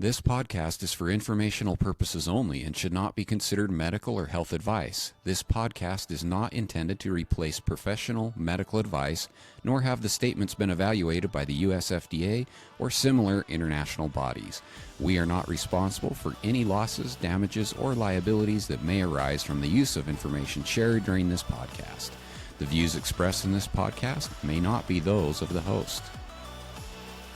This podcast is for informational purposes only and should not be considered medical or health advice. This podcast is not intended to replace professional medical advice, nor have the statements been evaluated by the US FDA or similar international bodies. We are not responsible for any losses, damages, or liabilities that may arise from the use of information shared during this podcast. The views expressed in this podcast may not be those of the host.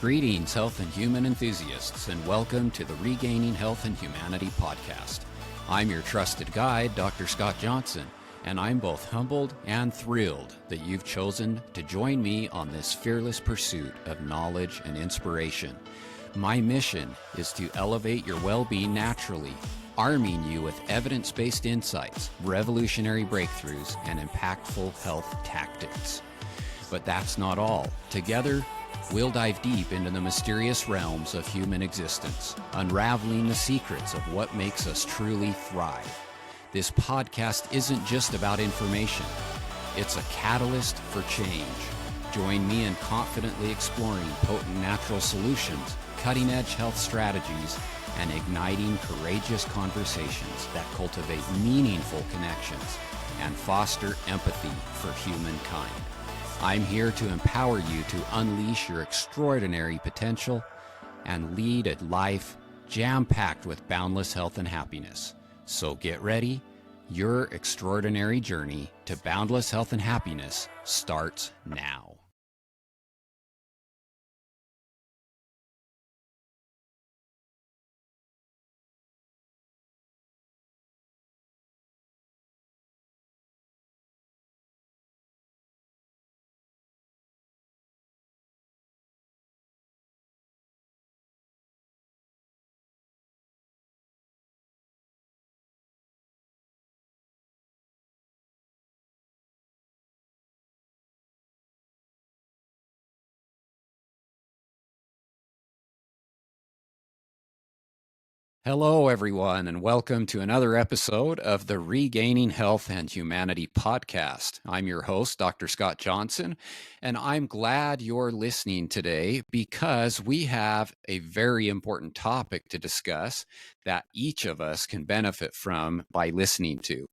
Greetings, health and human enthusiasts, and welcome to the Regaining Health and Humanity podcast. I'm your trusted guide, Dr. Scott Johnson, and I'm both humbled and thrilled that you've chosen to join me on this fearless pursuit of knowledge and inspiration. My mission is to elevate your well-being naturally, arming you with evidence-based insights, revolutionary breakthroughs, and impactful health tactics. But that's not all. Together, we'll dive deep into the mysterious realms of human existence, unraveling the secrets of what makes us truly thrive. This podcast isn't just about information. It's a catalyst for change. Join me in confidently exploring potent natural solutions, cutting-edge health strategies, and igniting courageous conversations that cultivate meaningful connections and foster empathy for humankind. I'm here to empower you to unleash your extraordinary potential and lead a life jam-packed with boundless health and happiness. So get ready. Your extraordinary journey to boundless health and happiness starts now. Hello, everyone, and welcome to another episode of the Regaining Health and Humanity podcast. I'm your host, Dr. Scott Johnson, and I'm glad you're listening today because we have a very important topic to discuss that each of us can benefit from by listening to.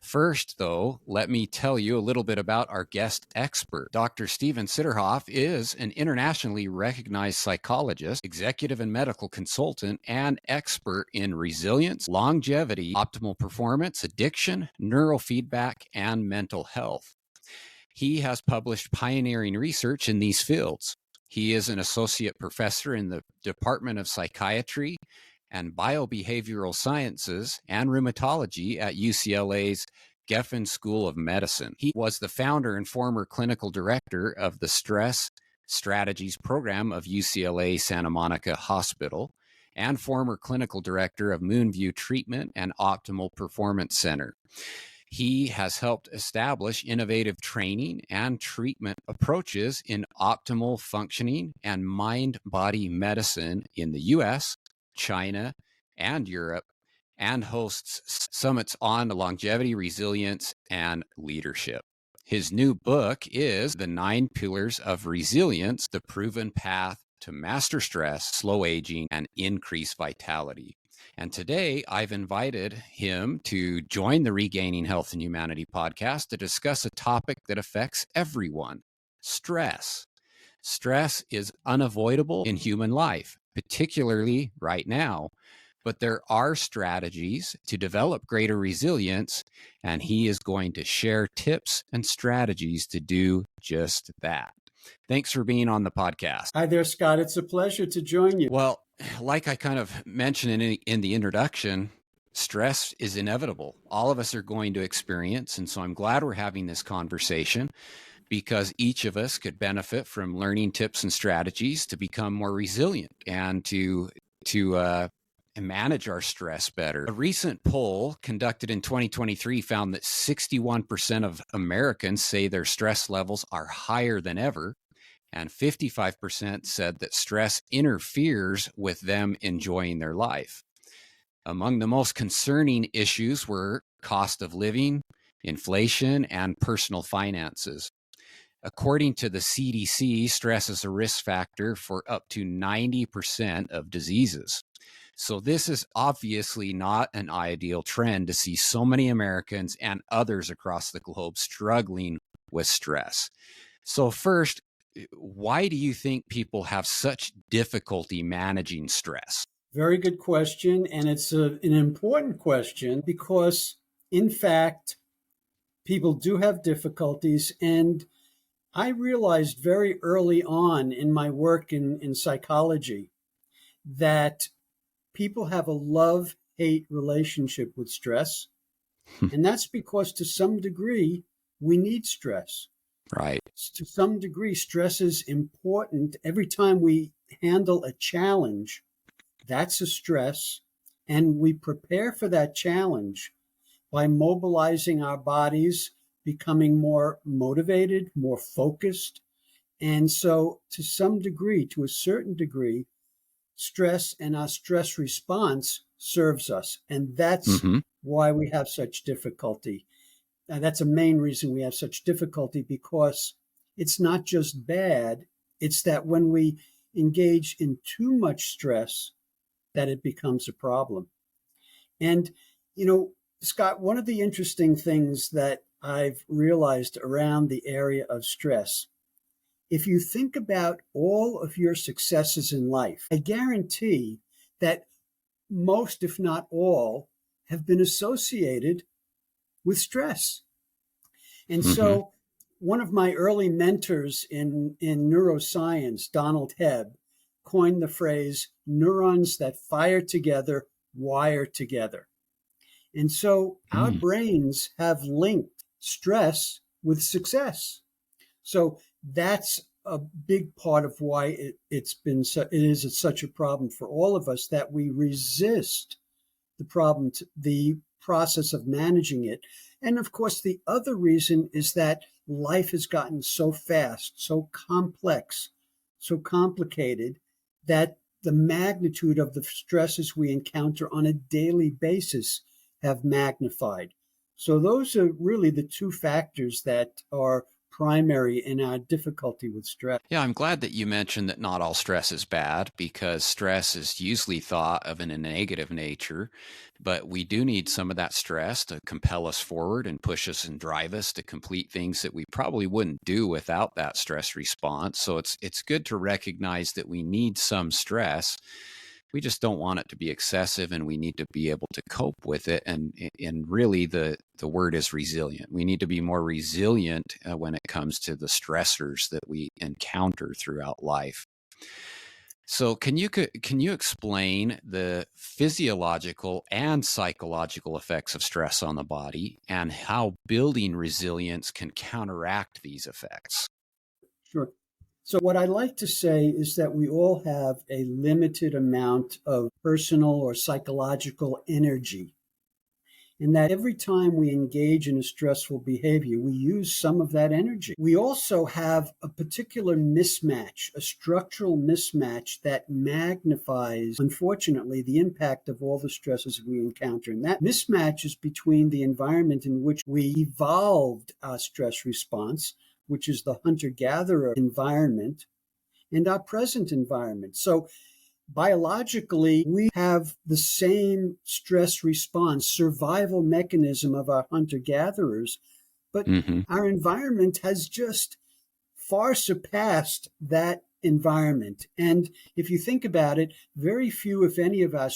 First, though, let me tell you a little bit about our guest expert. Dr. Stephen Sideroff is an internationally recognized psychologist, executive and medical consultant, and expert in resilience, longevity, optimal performance, addiction, neurofeedback, and mental health. He has published pioneering research in these fields. He is an associate professor in the Department of Psychiatry and Biobehavioral Sciences and Rheumatology at UCLA's Geffen School of Medicine. He was the founder and former clinical director of the Stress Strategies Program of UCLA Santa Monica Hospital and former clinical director of Moonview Treatment and Optimal Performance Center. He has helped establish innovative training and treatment approaches in optimal functioning and mind-body medicine in the U.S., China, and Europe, and hosts summits on longevity, resilience, and leadership. His new book is The 9 Pillars of Resilience, The Proven Path to Master Stress, Slow Aging, and Increase Vitality. And today, I've invited him to join the Regaining Health and Humanity podcast to discuss a topic that affects everyone: stress. Stress is unavoidable in human life, particularly right now, but there are strategies to develop greater resilience, and he is going to share tips and strategies to do just that. Thanks for being on the podcast. Hi there, Scott. It's a pleasure to join you. Well, like I kind of mentioned in the introduction, stress is inevitable. All of us are going to experience, and so I'm glad we're having this conversation, because each of us could benefit from learning tips and strategies to become more resilient and to manage our stress better. A recent poll conducted in 2023 found that 61% of Americans say their stress levels are higher than ever, and 55% said that stress interferes with them enjoying their life. Among the most concerning issues were cost of living, inflation, and personal finances. According to the CDC, stress is a risk factor for up to 90% of diseases. So this is obviously not an ideal trend to see so many Americans and others across the globe struggling with stress. So first, why do you think people have such difficulty managing stress? Very good question. And it's an important question because, in fact, people do have difficulties. And I realized very early on in my work in psychology that people have a love-hate relationship with stress. And that's because to some degree, we need stress. Right. To some degree, stress is important. Every time we handle a challenge, that's a stress. And we prepare for that challenge by mobilizing our bodies, becoming more motivated, more focused. And so, to some degree, to a certain degree, stress and our stress response serves us. And that's why we have such difficulty. That's a main reason we have such difficulty, because it's not just bad, it's that when we engage in too much stress, that it becomes a problem. And, Scott, one of the interesting things that I've realized around the area of stress, if you think about all of your successes in life, I guarantee that most, if not all, have been associated with stress. And so one of my early mentors in neuroscience, Donald Hebb, coined the phrase, neurons that fire together, wire together. And so our brains have linked stress with success. So that's a big part of why it is such a problem for all of us, that we resist the process of managing it. And of course, the other reason is that life has gotten so fast, so complex, so complicated, that the magnitude of the stresses we encounter on a daily basis have magnified. So those are really the two factors that are primary in our difficulty with stress. Yeah, I'm glad that you mentioned that not all stress is bad, because stress is usually thought of in a negative nature, but we do need some of that stress to compel us forward and push us and drive us to complete things that we probably wouldn't do without that stress response. So it's good to recognize that we need some stress. We just don't want it to be excessive, and we need to be able to cope with it. And really, the word is resilient. We need to be more resilient when it comes to the stressors that we encounter throughout life. So can you explain the physiological and psychological effects of stress on the body, and how building resilience can counteract these effects? Sure. So, what I like to say is that we all have a limited amount of personal or psychological energy, and that every time we engage in a stressful behavior, we use some of that energy. We also have a particular mismatch, a structural mismatch that magnifies, unfortunately, the impact of all the stresses we encounter. And that mismatch is between the environment in which we evolved our stress response, which is the hunter-gatherer environment, and our present environment. So biologically, we have the same stress response, survival mechanism of our hunter-gatherers, but our environment has just far surpassed that environment. And if you think about it, very few, if any, of our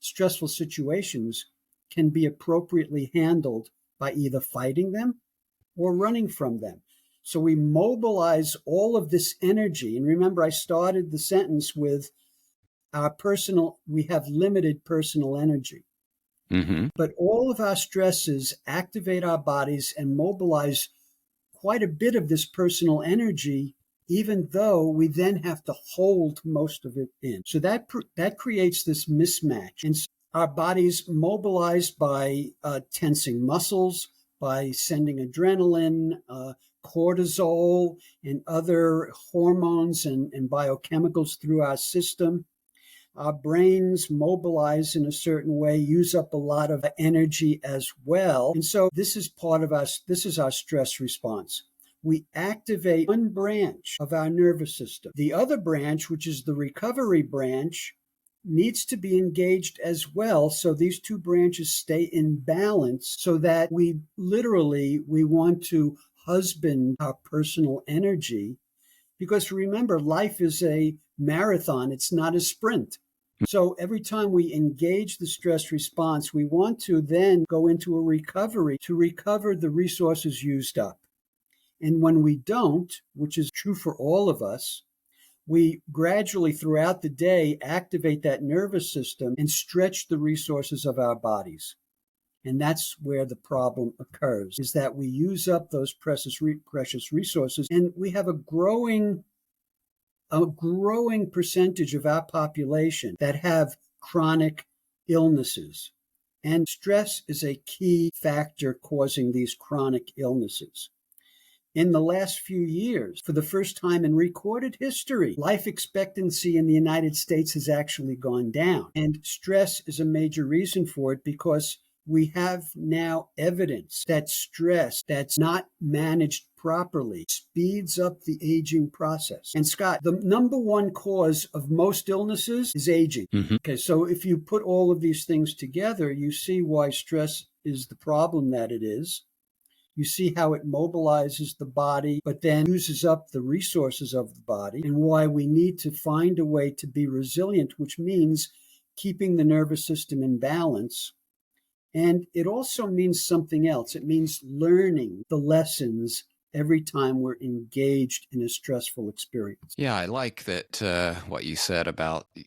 stressful situations can be appropriately handled by either fighting them or running from them. So we mobilize all of this energy. And remember, I started the sentence with we have limited personal energy. But all of our stresses activate our bodies and mobilize quite a bit of this personal energy, even though we then have to hold most of it in. So that creates this mismatch. And so our bodies mobilize by tensing muscles, by sending adrenaline, cortisol, and other hormones and biochemicals through our system. our brains mobilize in a certain way, use up a lot of energy as well. And so this is our stress response. We activate one branch of our nervous system. The other branch, which is the recovery branch, needs to be engaged as well. So these two branches stay in balance so that we want to husband our personal energy. Because remember, life is a marathon. It's not a sprint. So every time we engage the stress response, we want to then go into a recovery to recover the resources used up. And when we don't, which is true for all of us, we gradually throughout the day activate that nervous system and stretch the resources of our bodies. And that's where the problem occurs, is that we use up those precious resources, and we have a growing percentage of our population that have chronic illnesses. And stress is a key factor causing these chronic illnesses. In the last few years, for the first time in recorded history, life expectancy in the United States has actually gone down. And stress is a major reason for it, because we have now evidence that stress that's not managed properly speeds up the aging process. And Scott, the number one cause of most illnesses is aging. Mm-hmm. Okay, so if you put all of these things together, you see why stress is the problem that it is. You see how it mobilizes the body, but then uses up the resources of the body, and why we need to find a way to be resilient, which means keeping the nervous system in balance. And it also means something else. It means learning the lessons every time we're engaged in a stressful experience. Yeah, I like that what you said about the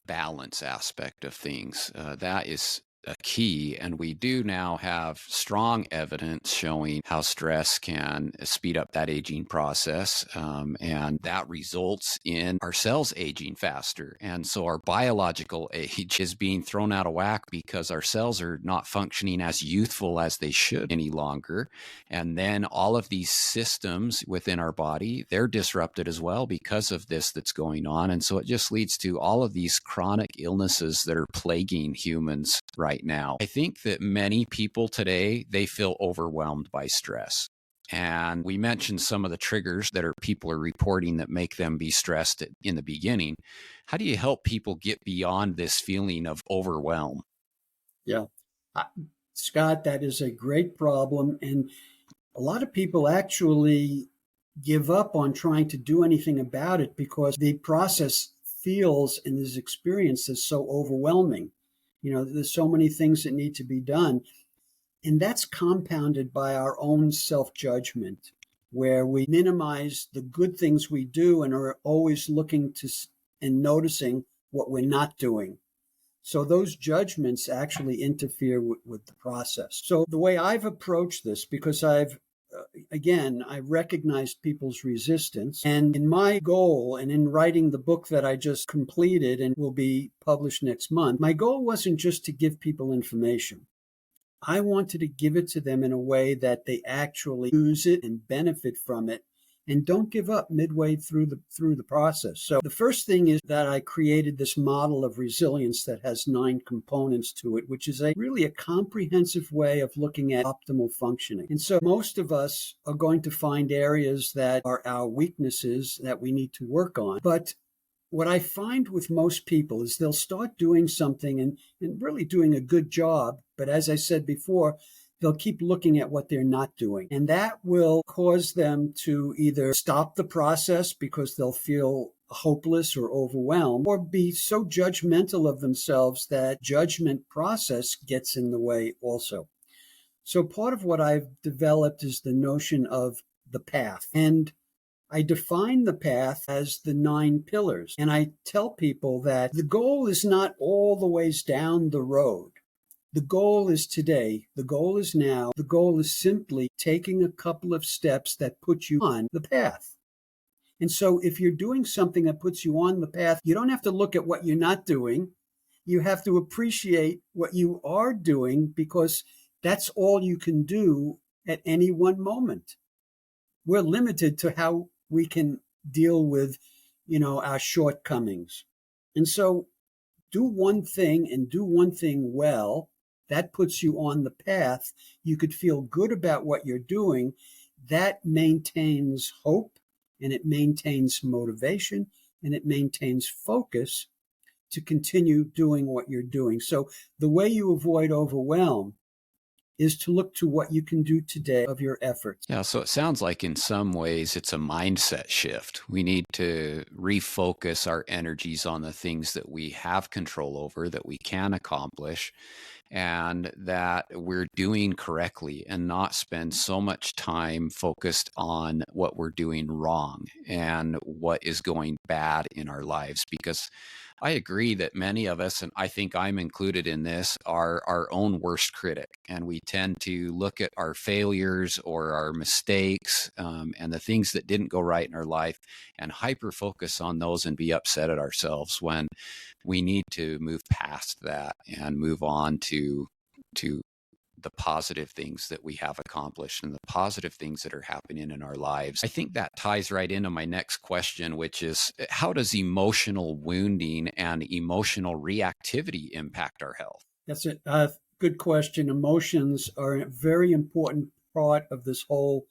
balance aspect of things. That is a key, and we do now have strong evidence showing how stress can speed up that aging process, and that results in our cells aging faster. And so our biological age is being thrown out of whack because our cells are not functioning as youthful as they should any longer. And then all of these systems within our body, they're disrupted as well because of this that's going on. And so it just leads to all of these chronic illnesses that are plaguing humans right now. I think that many people today, they feel overwhelmed by stress. And we mentioned some of the triggers that people are reporting that make them be stressed in the beginning. How do you help people get beyond this feeling of overwhelm? Yeah. Scott, that is a great problem. And a lot of people actually give up on trying to do anything about it because the process feels and is experienced as so overwhelming. You know, there's so many things that need to be done. And that's compounded by our own self-judgment, where we minimize the good things we do and are always looking to and noticing what we're not doing. So those judgments actually interfere with the process. So the way I've approached this, because I recognized people's resistance. And in my goal, and in writing the book that I just completed and will be published next month, my goal wasn't just to give people information. I wanted to give it to them in a way that they actually use it and benefit from it, and don't give up midway through the process. So the first thing is that I created this model of resilience that has 9 components to it, which is really a comprehensive way of looking at optimal functioning. And so most of us are going to find areas that are our weaknesses that we need to work on. But what I find with most people is they'll start doing something and really doing a good job. But as I said before, they'll keep looking at what they're not doing. And that will cause them to either stop the process because they'll feel hopeless or overwhelmed, or be so judgmental of themselves that judgment process gets in the way also. So part of what I've developed is the notion of the path. And I define the path as the 9 pillars. And I tell people that the goal is not all the ways down the road. The goal is today. The goal is now. The goal is simply taking a couple of steps that put you on the path. And so if you're doing something that puts you on the path, you don't have to look at what you're not doing. You have to appreciate what you are doing, because that's all you can do at any one moment. We're limited to how we can deal with, our shortcomings. And so do one thing and do one thing well, that puts you on the path. You could feel good about what you're doing. That maintains hope, and it maintains motivation, and it maintains focus to continue doing what you're doing. So the way you avoid overwhelm is to look to what you can do today of your efforts. Yeah, so it sounds like in some ways it's a mindset shift. We need to refocus our energies on the things that we have control over, that we can accomplish, and that we're doing correctly, and not spend so much time focused on what we're doing wrong and what is going bad in our lives. Because I agree that many of us, and I think I'm included in this, are our own worst critic. And we tend to look at our failures or our mistakes and the things that didn't go right in our life and hyper focus on those and be upset at ourselves, when we need to move past that and move on to the positive things that we have accomplished and the positive things that are happening in our lives. I think that ties right into my next question, which is, how does emotional wounding and emotional reactivity impact our health? That's a good question. Emotions are a very important part of this whole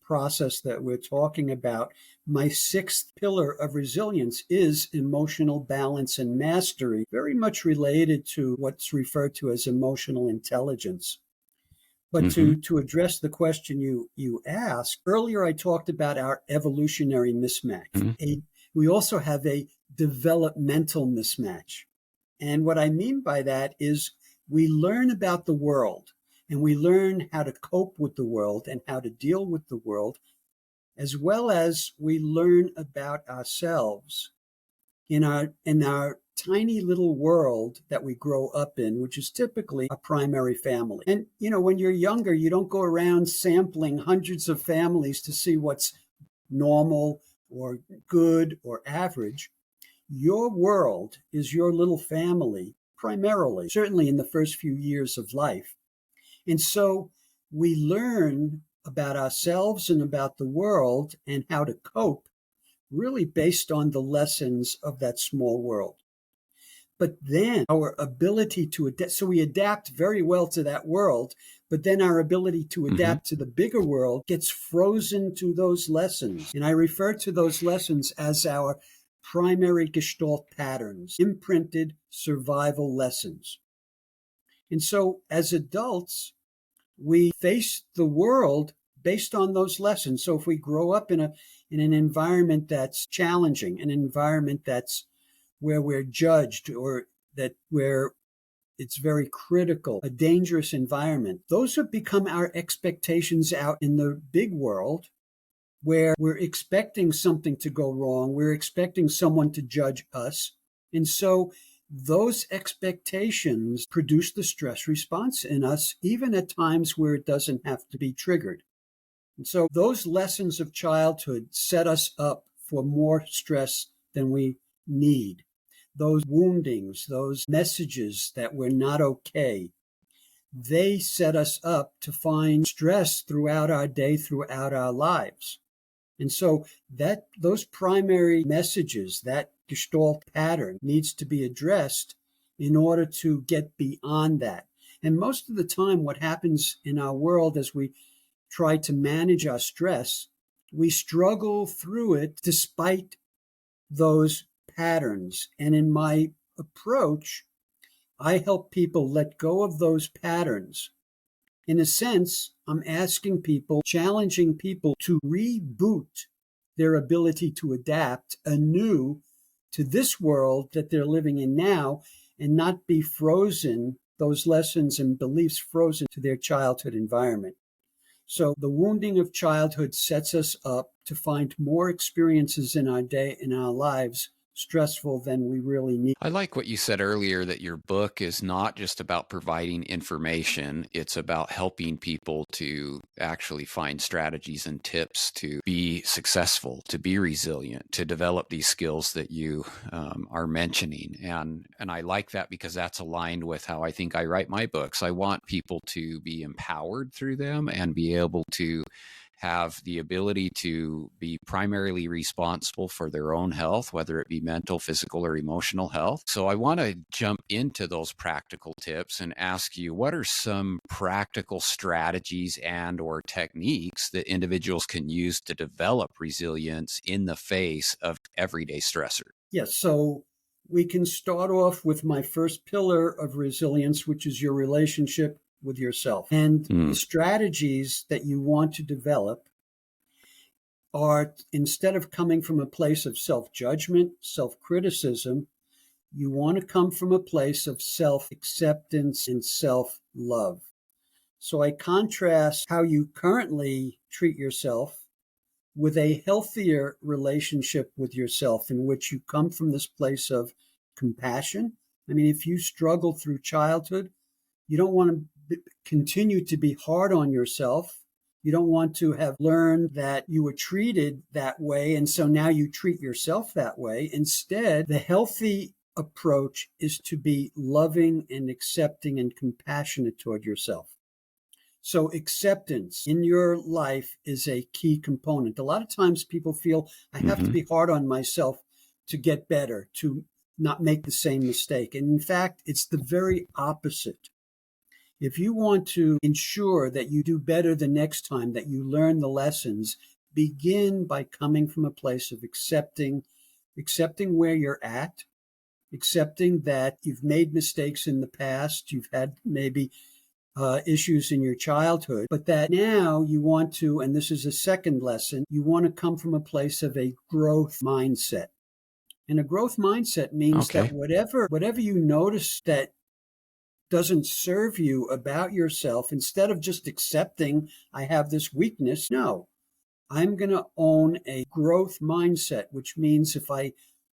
process that we're talking about. My sixth pillar of resilience is emotional balance and mastery, very much related to what's referred to as emotional intelligence. But to address the question you asked, earlier I talked about our evolutionary mismatch. We also have a developmental mismatch. And what I mean by that is we learn about the world, and we learn how to cope with the world and how to deal with the world, as well as we learn about ourselves in our tiny little world that we grow up in, which is typically a primary family. And, when you're younger, you don't go around sampling hundreds of families to see what's normal or good or average. Your world is your little family, primarily, certainly in the first few years of life. And so we learn about ourselves and about the world and how to cope really based on the lessons of that small world. But then our ability to adapt, so we adapt very well to that world, but then our ability to adapt to the bigger world gets frozen to those lessons. And I refer to those lessons as our primary Gestalt patterns, imprinted survival lessons. And so as adults, we face the world based on those lessons. So if we grow up in an environment that's challenging, an environment that's where we're judged, or where it's very critical, a dangerous environment, those have become our expectations out in the big world, where we're expecting something to go wrong. We're expecting someone to judge us. And so those expectations produce the stress response in us, even at times where it doesn't have to be triggered. And so those lessons of childhood set us up for more stress than we need. Those woundings, those messages that we're not okay, they set us up to find stress throughout our day, throughout our lives. And so those primary messages, that Gestalt pattern, needs to be addressed in order to get beyond that. And most of the time, what happens in our world as we try to manage our stress, we struggle through it despite those patterns. And in my approach, I help people let go of those patterns. In a sense, I'm asking people, challenging people to reboot their ability to adapt anew to this world that they're living in now, and not be frozen, those lessons and beliefs frozen to their childhood environment. So the wounding of childhood sets us up to find more experiences in our day, in our lives, stressful than we really need. I like what you said earlier, that your book is not just about providing information. It's about helping people to actually find strategies and tips to be successful, to be resilient, to develop these skills that you are mentioning. And I like that, because that's aligned with how I think I write my books. I want people to be empowered through them and be able to have the ability to be primarily responsible for their own health, whether it be mental, physical, or emotional health. So I want to jump into those practical tips and ask you, what are some practical strategies and or techniques that individuals can use to develop resilience in the face of everyday stressors? Yes, so we can start off with my first pillar of resilience, which is your relationship with yourself. And the strategies that you want to develop are, instead of coming from a place of self-judgment, self-criticism, you want to come from a place of self-acceptance and self-love. So I contrast how you currently treat yourself with a healthier relationship with yourself, in which you come from this place of compassion. I mean, if you struggled through childhood, you don't want to continue to be hard on yourself. You don't want to have learned that you were treated that way, and so now you treat yourself that way. Instead, the healthy approach is to be loving and accepting and compassionate toward yourself. So acceptance in your life is a key component. A lot of times people feel, I have to be hard on myself to get better, to not make the same mistake. And in fact, it's the very opposite. If you want to ensure that you do better the next time, that you learn the lessons, begin by coming from a place of accepting where you're at, accepting that you've made mistakes in the past, you've had maybe issues in your childhood, but that now you want to, and this is a second lesson, you want to come from a place of a growth mindset. And a growth mindset means that whatever you notice that doesn't serve you about yourself, instead of just accepting, I have this weakness, no, I'm going to own a growth mindset, which means if I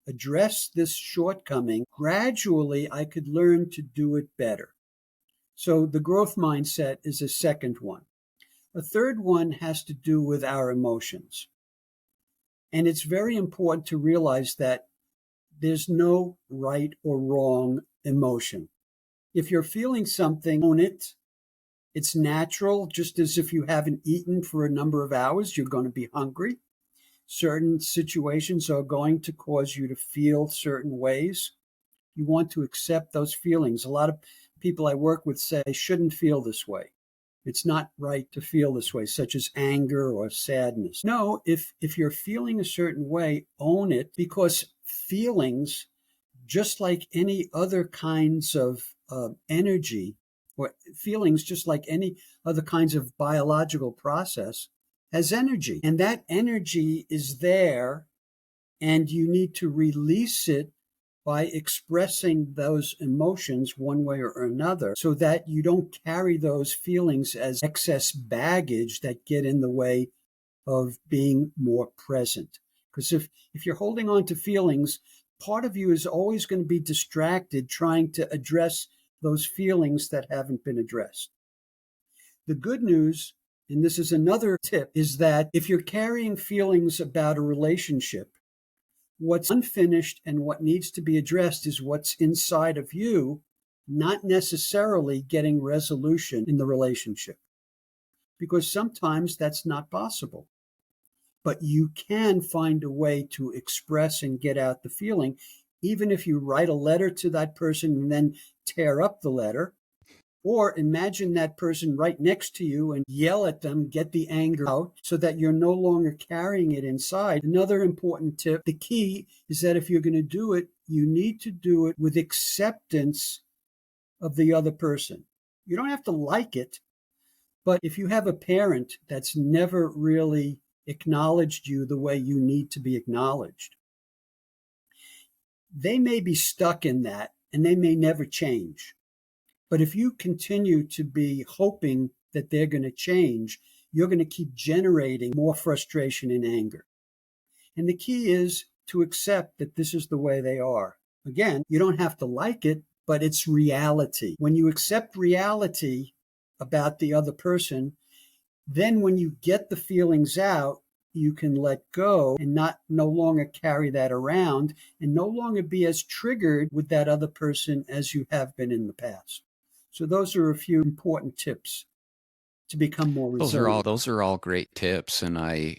address this shortcoming, gradually I could learn to do it better. So the growth mindset is a second one. A third one has to do with our emotions. And it's very important to realize that there's no right or wrong emotion. If you're feeling something, own it. It's natural, just as if you haven't eaten for a number of hours, you're going to be hungry. Certain situations are going to cause you to feel certain ways. You want to accept those feelings. A lot of people I work with say, I shouldn't feel this way. It's not right to feel this way, such as anger or sadness. No, if you're feeling a certain way, own it, because feelings, just like any other kinds of energy, or feelings, just like any other kinds of biological process, has energy. And that energy is there, and you need to release it by expressing those emotions one way or another, so that you don't carry those feelings as excess baggage that get in the way of being more present. Because if you're holding on to feelings, part of you is always going to be distracted trying to address those feelings that haven't been addressed. The good news, and this is another tip, is that if you're carrying feelings about a relationship, what's unfinished and what needs to be addressed is what's inside of you, not necessarily getting resolution in the relationship. Because sometimes that's not possible. But you can find a way to express and get out the feeling, even if you write a letter to that person and then tear up the letter, or imagine that person right next to you and yell at them, get the anger out so that you're no longer carrying it inside. Another important tip, the key is that if you're going to do it, you need to do it with acceptance of the other person. You don't have to like it, but if you have a parent that's never really acknowledged you the way you need to be acknowledged, they may be stuck in that and they may never change. But if you continue to be hoping that they're going to change, you're going to keep generating more frustration and anger. And the key is to accept that this is the way they are. Again, you don't have to like it, but it's reality. When you accept reality about the other person, then when you get the feelings out, you can let go and no longer carry that around and no longer be as triggered with that other person as you have been in the past. So those are a few important tips. to become more resilient. Those are all great tips, and I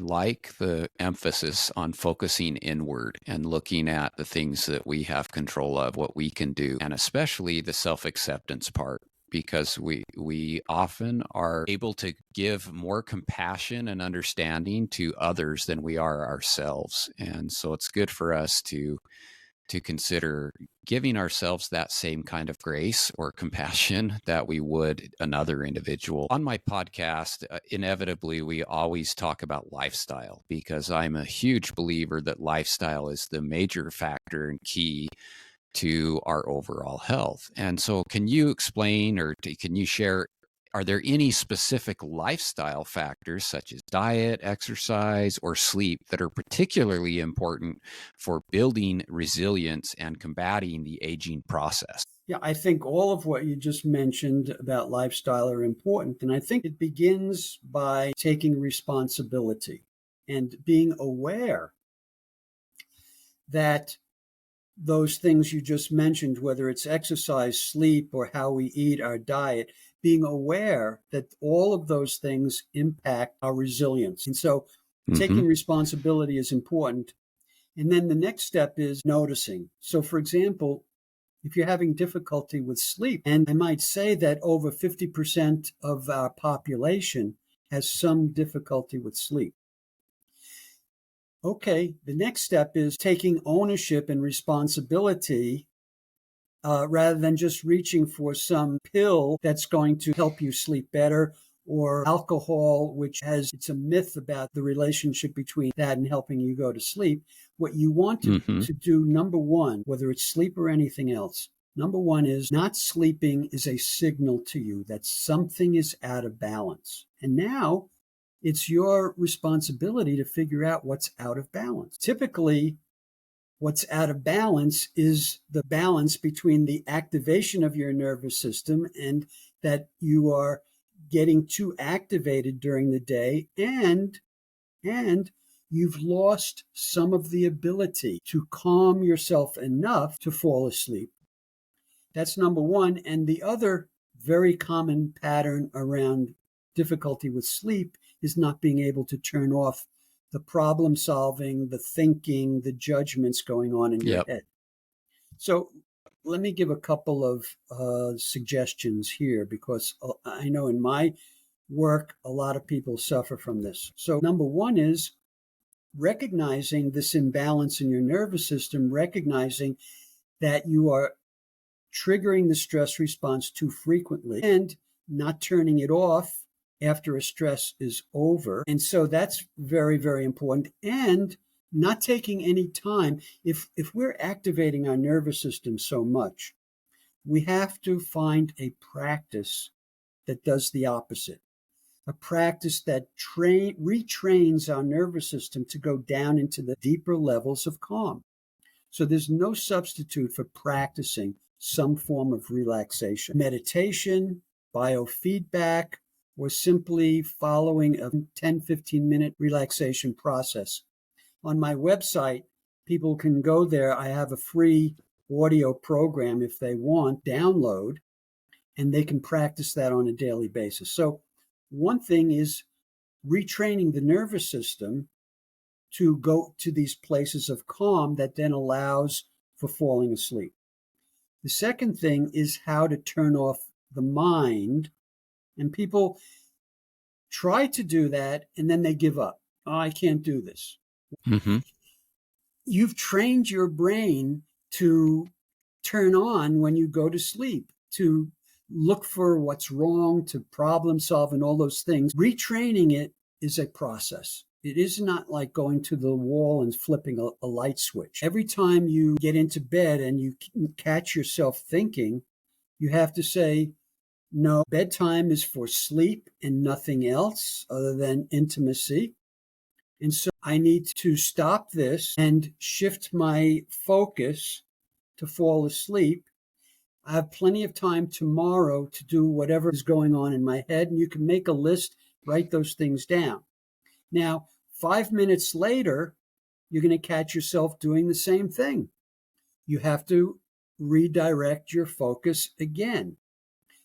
like the emphasis on focusing inward and looking at the things that we have control of, what we can do, and especially the self-acceptance part, because we often are able to give more compassion and understanding to others than we are ourselves. And so it's good for us to consider giving ourselves that same kind of grace or compassion that we would another individual. On my podcast, inevitably, we always talk about lifestyle, because I'm a huge believer that lifestyle is the major factor and key to our overall health. And so can you explain, or can you share, are there any specific lifestyle factors such as diet, exercise, or sleep that are particularly important for building resilience and combating the aging process? Yeah, I think all of what you just mentioned about lifestyle are important. And I think it begins by taking responsibility and being aware that those things you just mentioned, whether it's exercise, sleep, or how we eat, our diet, being aware that all of those things impact our resilience. And so taking responsibility is important. And then the next step is noticing. So, for example, if you're having difficulty with sleep, and I might say that over 50% of our population has some difficulty with sleep. Okay, the next step is taking ownership and responsibility rather than just reaching for some pill that's going to help you sleep better, or alcohol, which it's a myth about the relationship between that and helping you go to sleep. What you want to do, number one, whether it's sleep or anything else, number one is not sleeping is a signal to you that something is out of balance. And now it's your responsibility to figure out what's out of balance. Typically, what's out of balance is the balance between the activation of your nervous system and that you are getting too activated during the day, and you've lost some of the ability to calm yourself enough to fall asleep. That's number one. And the other very common pattern around difficulty with sleep is not being able to turn off the problem solving, the thinking, the judgments going on in your head. So let me give a couple of suggestions here, because I know in my work, a lot of people suffer from this. So number one is recognizing this imbalance in your nervous system, recognizing that you are triggering the stress response too frequently and not turning it off after a stress is over. And so that's very, very important. And not taking any time. If we're activating our nervous system so much, we have to find a practice that does the opposite. A practice that retrains our nervous system to go down into the deeper levels of calm. So there's no substitute for practicing some form of relaxation. Meditation, biofeedback, or simply following a 10-15 minute relaxation process. On my website, people can go there. I have a free audio program if they want, download, and they can practice that on a daily basis. So one thing is retraining the nervous system to go to these places of calm that then allows for falling asleep. The second thing is how to turn off the mind. And people try to do that, and then they give up. Oh, I can't do this. You've trained your brain to turn on when you go to sleep, to look for what's wrong, to problem solve, and all those things. Retraining it is a process. It is not like going to the wall and flipping a light switch. Every time you get into bed and you catch yourself thinking, you have to say, no, bedtime is for sleep and nothing else other than intimacy. And so I need to stop this and shift my focus to fall asleep. I have plenty of time tomorrow to do whatever is going on in my head. And you can make a list, write those things down. Now, 5 minutes later, you're going to catch yourself doing the same thing. You have to redirect your focus again.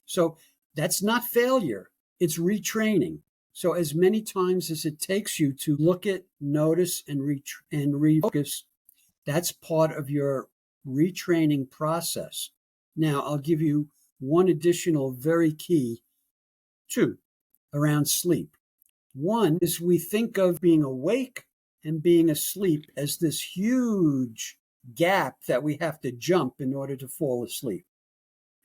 So that's not failure. It's retraining. So as many times as it takes you to look at, notice, and refocus, that's part of your retraining process. Now, I'll give you one additional very key, two, around sleep. One is we think of being awake and being asleep as this huge gap that we have to jump in order to fall asleep.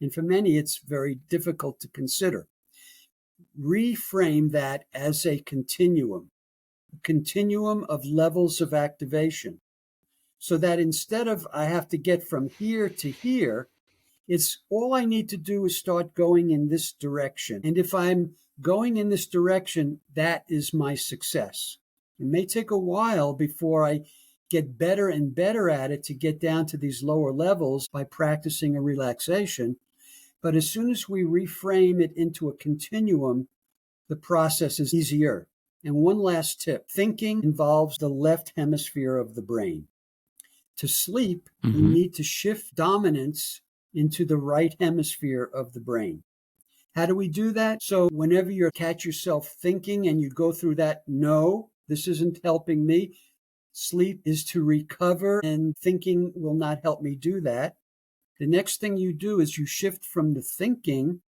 And for many, it's very difficult to consider. Reframe that as a continuum of levels of activation, so that instead of I have to get from here to here, it's all I need to do is start going in this direction. And if I'm going in this direction, that is my success. It may take a while before I get better and better at it to get down to these lower levels by practicing a relaxation. But as soon as we reframe it into a continuum, the process is easier. And one last tip, thinking involves the left hemisphere of the brain. To sleep, we need to shift dominance into the right hemisphere of the brain. How do we do that? So whenever you catch yourself thinking and you go through that, no, this isn't helping me. Sleep is to recover, and thinking will not help me do that. The next thing you do is you shift from the thinking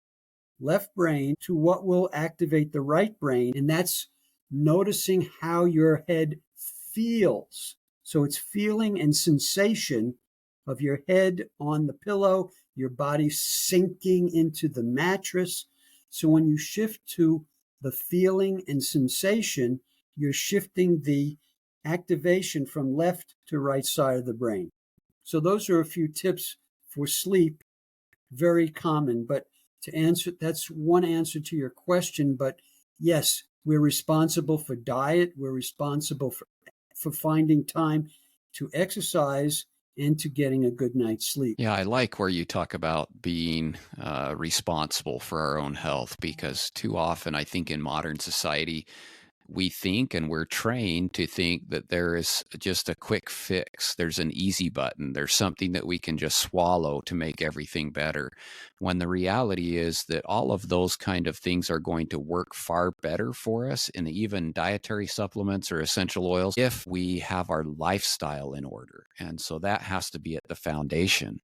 left brain to what will activate the right brain, and that's noticing how your head feels. So it's feeling and sensation of your head on the pillow, your body sinking into the mattress. So when you shift to the feeling and sensation, you're shifting the activation from left to right side of the brain. So those are a few tips for sleep, very common. But to answer, that's one answer to your question. But yes, we're responsible for diet. We're responsible for finding time to exercise and to getting a good night's sleep. Yeah, I like where you talk about being responsible for our own health, because too often I think in modern society, we think and we're trained to think that there is just a quick fix. There's an easy button. There's something that we can just swallow to make everything better. When the reality is that all of those kind of things are going to work far better for us, and even dietary supplements or essential oils, if we have our lifestyle in order. And so that has to be at the foundation.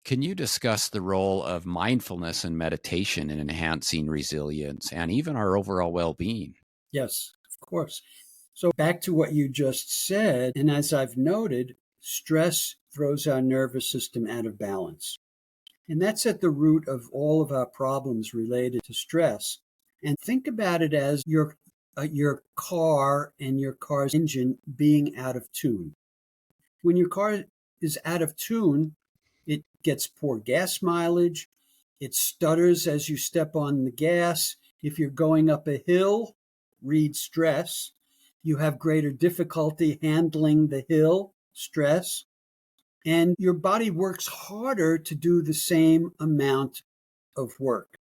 Can you discuss the role of mindfulness and meditation in enhancing resilience and even our overall well-being? Yes, of course. So back to what you just said, and as I've noted, stress throws our nervous system out of balance. And that's at the root of all of our problems related to stress. And think about it as your car and your car's engine being out of tune. When your car is out of tune, it gets poor gas mileage. It stutters as you step on the gas. If you're going up a hill, read stress. You have greater difficulty handling the hill, stress. And your body works harder to do the same amount of work.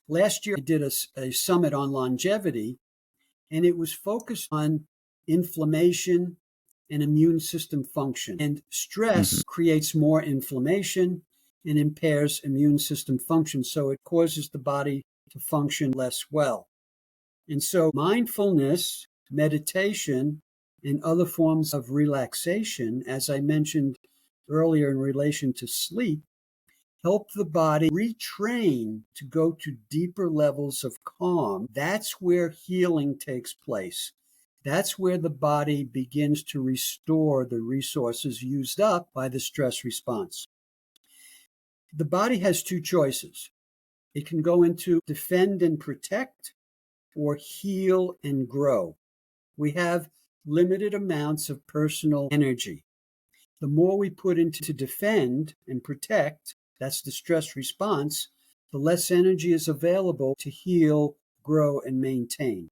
Last year, I did a summit on longevity, and it was focused on inflammation and immune system function. And stress creates more inflammation and impairs immune system function. So it causes the body to function less well. And so mindfulness, meditation, and other forms of relaxation, as I mentioned earlier in relation to sleep, help the body retrain to go to deeper levels of calm. That's where healing takes place. That's where the body begins to restore the resources used up by the stress response. The body has two choices. It can go into defend and protect, or heal and grow. We have limited amounts of personal energy. The more we put into defend and protect, that's the stress response, the less energy is available to heal, grow, and maintain.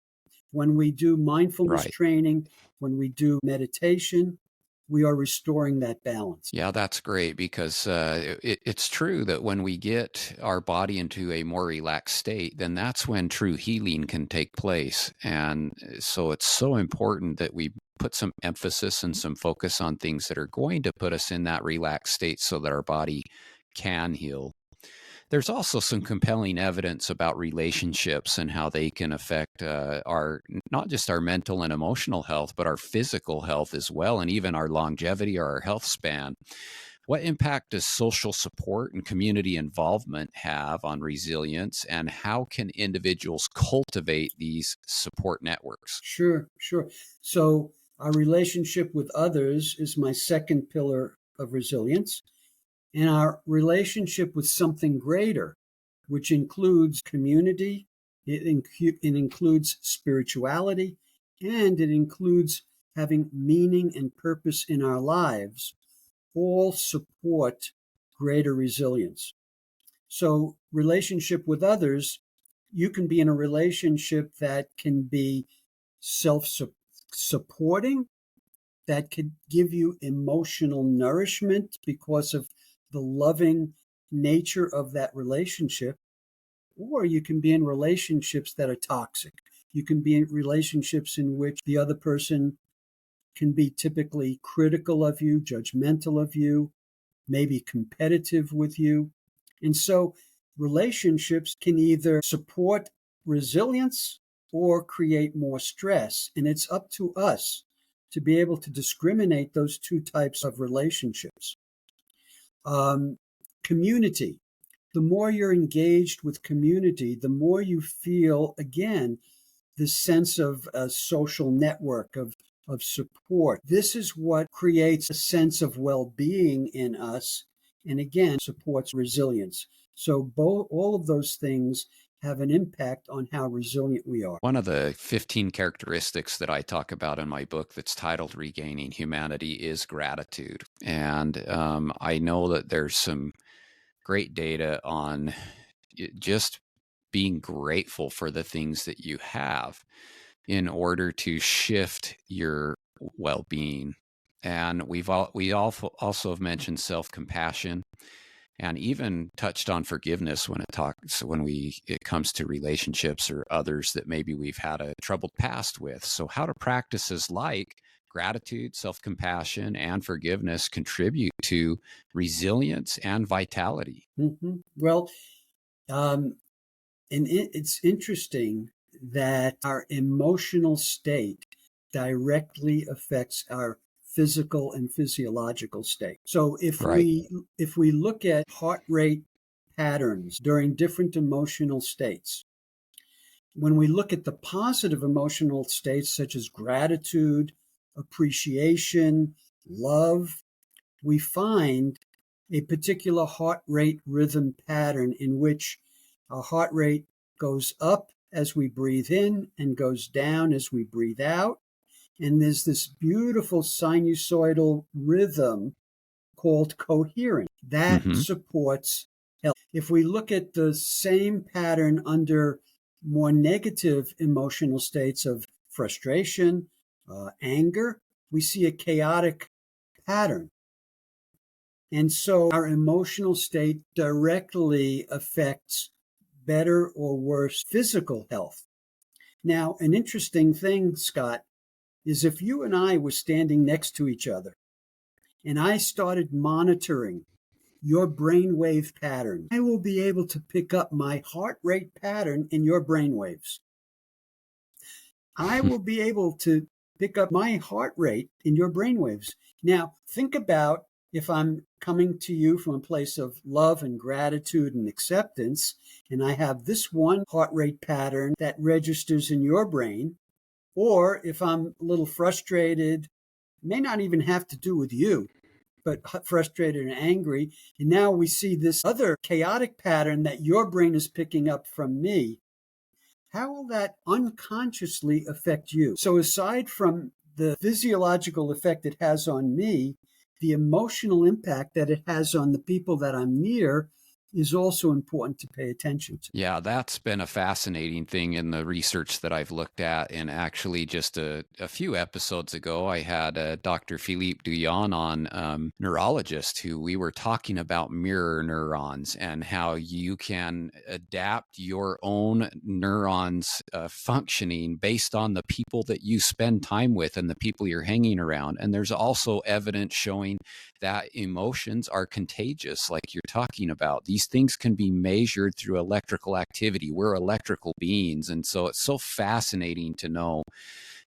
When we do mindfulness training, when we do meditation, we are restoring that balance. Yeah, that's great, because it's true that when we get our body into a more relaxed state, then that's when true healing can take place. And so it's so important that we put some emphasis and some focus on things that are going to put us in that relaxed state so that our body can heal. There's also some compelling evidence about relationships and how they can affect our not just our mental and emotional health, but our physical health as well, and even our longevity or our health span. What impact does social support and community involvement have on resilience, and how can individuals cultivate these support networks? Sure, sure. So, our relationship with others is my second pillar of resilience, and our relationship with something greater, which includes community, it includes spirituality, and it includes having meaning and purpose in our lives, all support greater resilience. So, relationship with others, you can be in a relationship that can be self supporting, that could give you emotional nourishment because of the loving nature of that relationship. Or you can be in relationships that are toxic. You can be in relationships in which the other person can be typically critical of you, judgmental of you, maybe competitive with you. And so relationships can either support resilience or create more stress. And it's up to us to be able to discriminate those two types of relationships. Community. The more you're engaged with community, the more you feel, again, this sense of a social network, of support. This is what creates a sense of well-being in us, and again, supports resilience. So all of those things have an impact on how resilient we are. One of the 15 characteristics that I talk about in my book that's titled Regaining Humanity is gratitude. And I know that there's some great data on just being grateful for the things that you have in order to shift your well-being. And we also have mentioned self-compassion, and even touched on forgiveness when it comes to relationships or others that maybe we've had a troubled past with. So how do practices like gratitude, self-compassion, and forgiveness contribute to resilience and vitality? Mm-hmm. Well, it's interesting that our emotional state directly affects our physical and physiological state. So Right. if we look at heart rate patterns during different emotional states, when we look at the positive emotional states such as gratitude, appreciation, love, we find a particular heart rate rhythm pattern in which our heart rate goes up as we breathe in and goes down as we breathe out. And there's this beautiful sinusoidal rhythm called coherence that Mm-hmm. supports health. If we look at the same pattern under more negative emotional states of frustration, anger, we see a chaotic pattern. And so our emotional state directly affects better or worse physical health. Now, an interesting thing, Scott, is if you and I were standing next to each other and I started monitoring your brainwave pattern, I will be able to pick up my heart rate pattern in your brainwaves. I will be able to pick up my heart rate in your brainwaves. Now, think about if I'm coming to you from a place of love and gratitude and acceptance, and I have this one heart rate pattern that registers in your brain, or if I'm a little frustrated, may not even have to do with you, but frustrated and angry. And now we see this other chaotic pattern that your brain is picking up from me. How will that unconsciously affect you? So, aside from the physiological effect it has on me, the emotional impact that it has on the people that I'm near is also important to pay attention to. Yeah, that's been a fascinating thing in the research that I've looked at. And actually, just a few episodes ago, I had Dr. Philippe Douillon on, neurologist, who we were talking about mirror neurons and how you can adapt your own neurons functioning based on the people that you spend time with and the people you're hanging around. And there's also evidence showing that emotions are contagious, like you're talking about. these things can be measured through electrical activity. We're electrical beings. And so it's so fascinating to know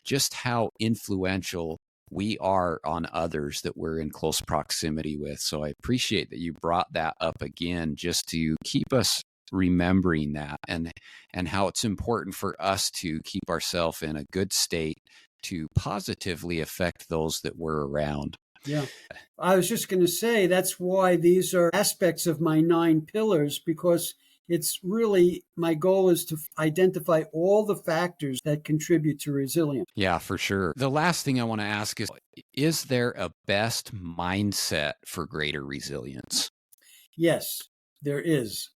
just how influential we are on others that we're in close proximity with. So I appreciate that you brought that up again, just to keep us remembering that, and how it's important for us to keep ourselves in a good state to positively affect those that we're around. Yeah. I was just going to say that's why these are aspects of my 9 pillars, because it's really my goal is to identify all the factors that contribute to resilience. Yeah, for sure. The last thing I want to ask is there a best mindset for greater resilience? Yes, there is.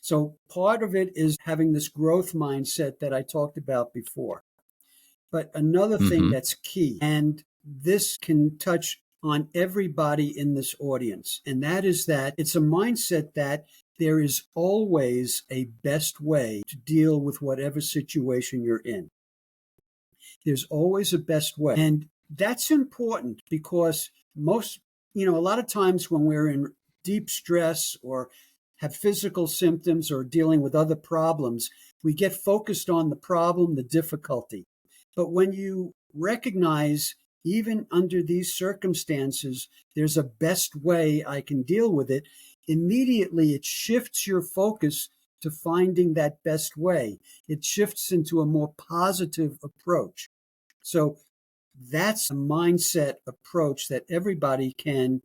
So part of it is having this growth mindset that I talked about before. But another thing Mm-hmm. that's key, and this can touch on everybody in this audience, and that is that it's a mindset that there is always a best way to deal with whatever situation you're in. There's always a best way. And that's important because a lot of times when we're in deep stress or have physical symptoms or dealing with other problems, we get focused on the problem, the difficulty. But when you recognize, even under these circumstances, there's a best way I can deal with it, immediately it shifts your focus to finding that best way. It shifts into a more positive approach. So that's a mindset approach that everybody can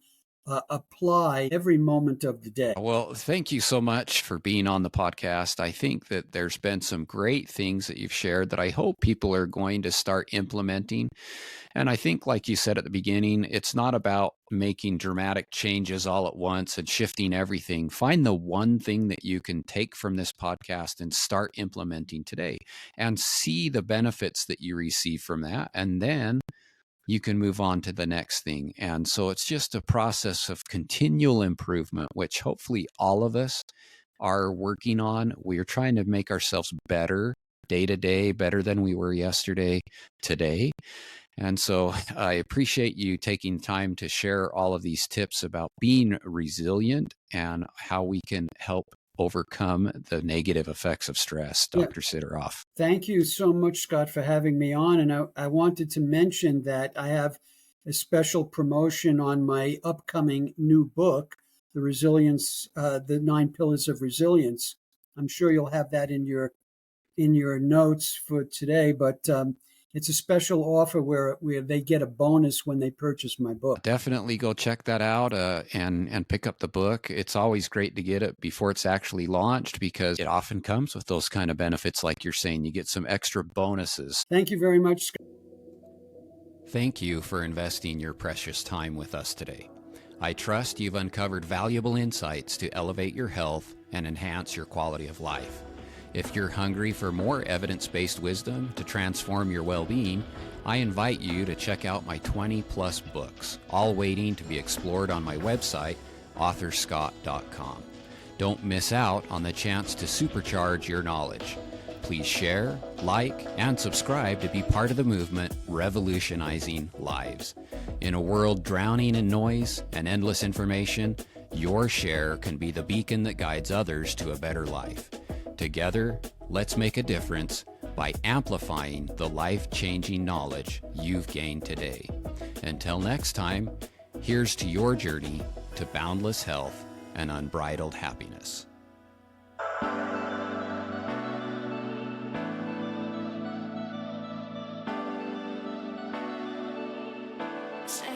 apply every moment of the day. Well, thank you so much for being on the podcast. I think that there's been some great things that you've shared that I hope people are going to start implementing. And I think, like you said at the beginning, it's not about making dramatic changes all at once and shifting everything. Find the one thing that you can take from this podcast and start implementing today, and see the benefits that you receive from that. And then you can move on to the next thing. And so it's just a process of continual improvement, which hopefully all of us are working on. We're trying to make ourselves better day to day, better than we were yesterday, today. And so I appreciate you taking time to share all of these tips about being resilient and how we can help overcome the negative effects of stress, Yeah. Dr. Sideroff. Thank you so much, Scott, for having me on. And I wanted to mention that I have a special promotion on my upcoming new book, the 9 Pillars of Resilience. I'm sure you'll have that in your notes for today, but it's a special offer where they get a bonus when they purchase my book. Definitely go check that out and pick up the book. It's always great to get it before it's actually launched, because it often comes with those kind of benefits, like you're saying. You get some extra bonuses. Thank you very much, Scott. Thank you for investing your precious time with us today. I trust you've uncovered valuable insights to elevate your health and enhance your quality of life. If you're hungry for more evidence-based wisdom to transform your well-being, I invite you to check out my 20-plus books, all waiting to be explored on my website, authorscott.com. Don't miss out on the chance to supercharge your knowledge. Please share, like, and subscribe to be part of the movement revolutionizing lives. In a world drowning in noise and endless information, your share can be the beacon that guides others to a better life. Together, let's make a difference by amplifying the life-changing knowledge you've gained today. Until next time, here's to your journey to boundless health and unbridled happiness. Say